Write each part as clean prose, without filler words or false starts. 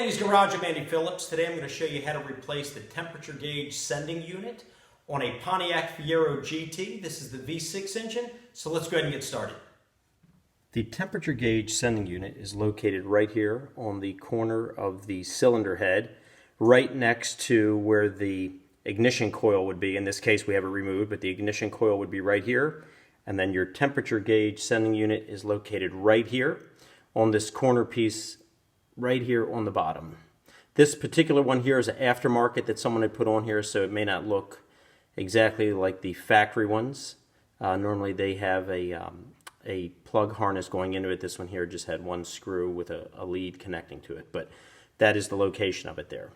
Andy's Garage. I'm Andy Phillips. Today I'm going to show you how to replace the temperature gauge sending unit on a Pontiac Fiero GT. This is the V6 engine, so let's go ahead and get started. The temperature gauge sending unit is located right here on the corner of the cylinder head, right next to where the ignition coil would be. In this case we have it removed, but the ignition coil would be right here, and then your temperature gauge sending unit is located right here on this corner piece right here on the bottom. This particular one here is an aftermarket that someone had put on here, so it may not look exactly like the factory ones. Normally they have a plug harness going into it. This one here just had one screw with a lead connecting to it, but that is the location of it there.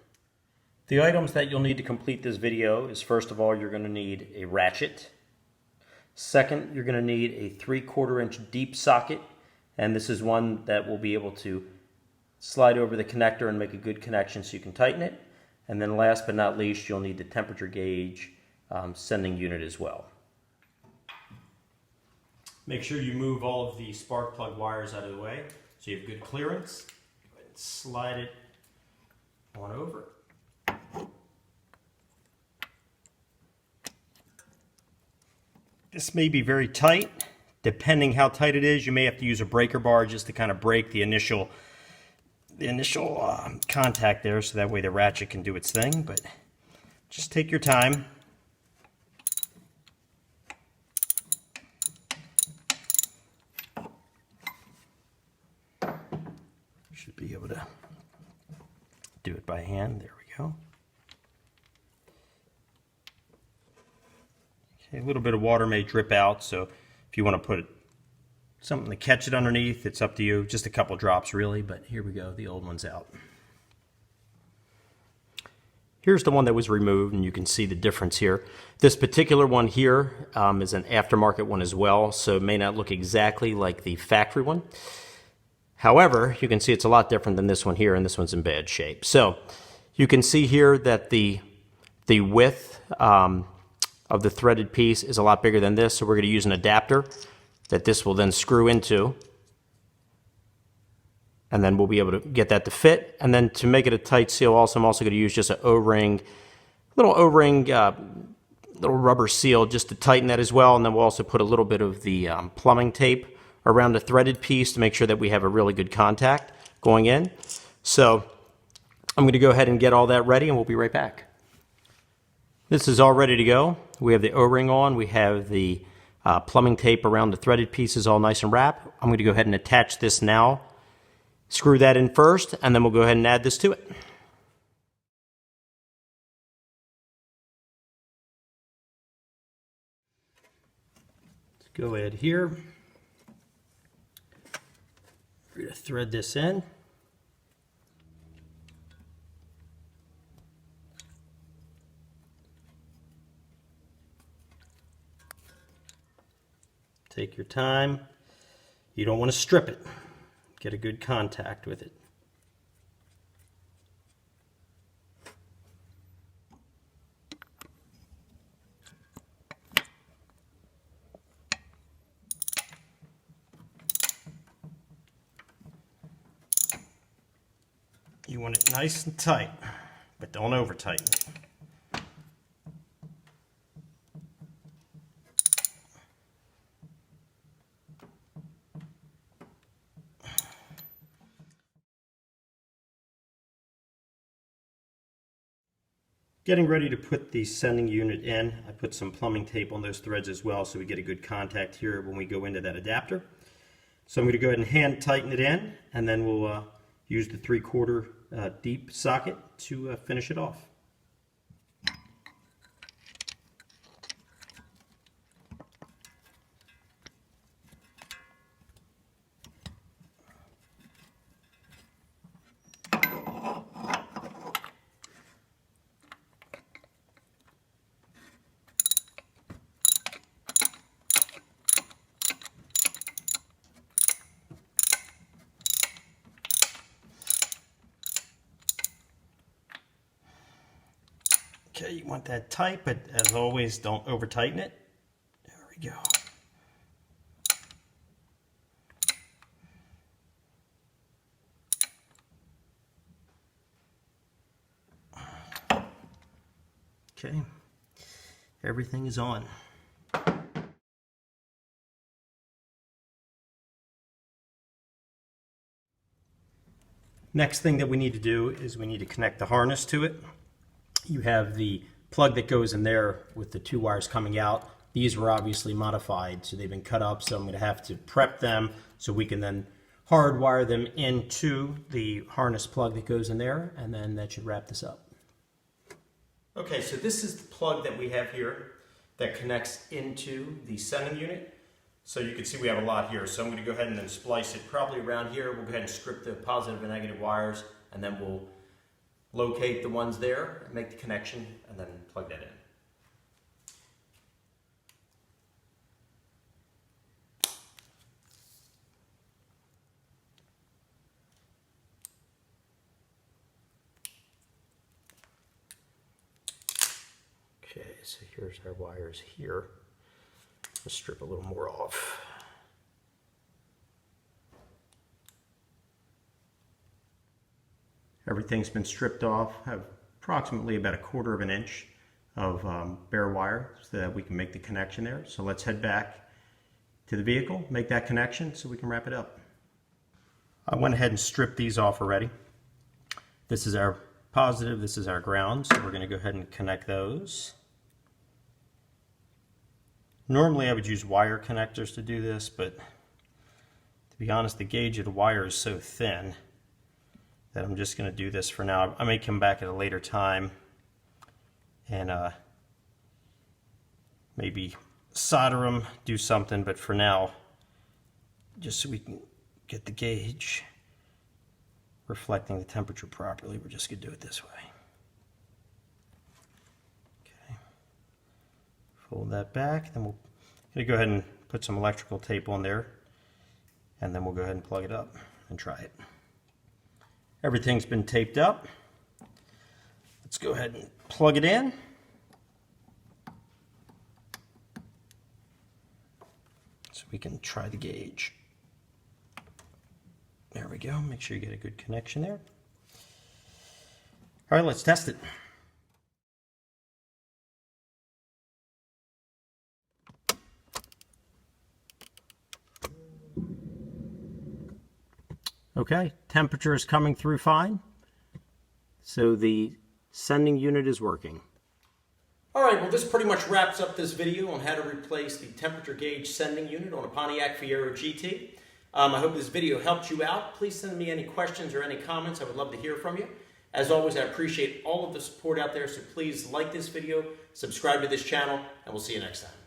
The items that you'll need to complete this video is, first of all, you're going to need a ratchet. Second, you're going to need a 3/4 inch deep socket, and this is one that will be able to slide over the connector and make a good connection so you can tighten it. And then last but not least, you'll need the temperature gauge sending unit as well. Make sure you move all of the spark plug wires out of the way so you have good clearance. Go ahead and slide it on over. This may be very tight. Depending how tight it is, you may have to use a breaker bar just to kind of break the initial contact there, so that way the ratchet can do its thing. But just take your time. Should be able to do it by hand. There we go. Okay, a little bit of water may drip out, so if you want to put something to catch it underneath, it's up to you. Just a couple drops really, but here we go, the old one's out. Here's the one that was removed, and you can see the difference here. This particular one here is an aftermarket one as well, so it may not look exactly like the factory one. However, you can see it's a lot different than this one here, and this one's in bad shape. So you can see here that the width of the threaded piece is a lot bigger than this, so we're going to use an adapter that this will then screw into, and then we'll be able to get that to fit. And then to make it a tight seal also, I'm also going to use just an O-ring, little rubber seal just to tighten that as well. And then we'll also put a little bit of the plumbing tape around the threaded piece to make sure that we have a really good contact going in. So I'm going to go ahead and get all that ready, and we'll be right back. This is all ready to go. We have the O-ring on, we have the plumbing tape around the threaded pieces all nice and wrapped. I'm going to go ahead and attach this now. Screw that in first, and then we'll go ahead and add this to it. Let's go ahead here. We're going to thread this in. Take your time. You don't want to strip it. Get a good contact with it. You want it nice and tight, but don't over tighten it. Getting ready to put the sending unit in. I put some plumbing tape on those threads as well so we get a good contact here when we go into that adapter. So I'm going to go ahead and hand tighten it in, and then we'll use the 3/4 deep socket to finish it off. Okay, you want that tight, but as always, don't over tighten it. There we go. Okay, everything is on. Next thing that we need to do is we need to connect the harness to it. You have the plug that goes in there with the 2 wires coming out. These were obviously modified, so they've been cut up, so I'm going to have to prep them so we can then hardwire them into the harness plug that goes in there, and then that should wrap this up. Okay, so this is the plug that we have here that connects into the sending unit. So you can see we have a lot here, so I'm going to go ahead and then splice it probably around here. We'll go ahead and strip the positive and negative wires, and then we'll locate the ones there, make the connection, and then plug that in. Okay, so here's our wires here. Let's strip a little more off. Everything's been stripped off. I have approximately about 1/4 inch of bare wire so that we can make the connection there. So let's head back to the vehicle, make that connection so we can wrap it up. I went ahead and stripped these off already. This is our positive, this is our ground, so we're going to go ahead and connect those. Normally I would use wire connectors to do this, but to be honest, the gauge of the wire is so thin that I'm just going to do this for now. I may come back at a later time and maybe solder them, do something, but for now, just so we can get the gauge reflecting the temperature properly, we're just going to do it this way. Okay. Fold that back, then we'll go ahead and put some electrical tape on there, and then we'll go ahead and plug it up and try it. Everything's been taped up. Let's go ahead and plug it in. So we can try the gauge. There we go. Make sure you get a good connection there. All right, let's test it. Okay, temperature is coming through fine. So the sending unit is working. All right, well, this pretty much wraps up this video on how to replace the temperature gauge sending unit on a Pontiac Fiero GT. I hope this video helped you out. Please send me any questions or any comments. I would love to hear from you. As always, I appreciate all of the support out there, so please like this video, subscribe to this channel, and we'll see you next time.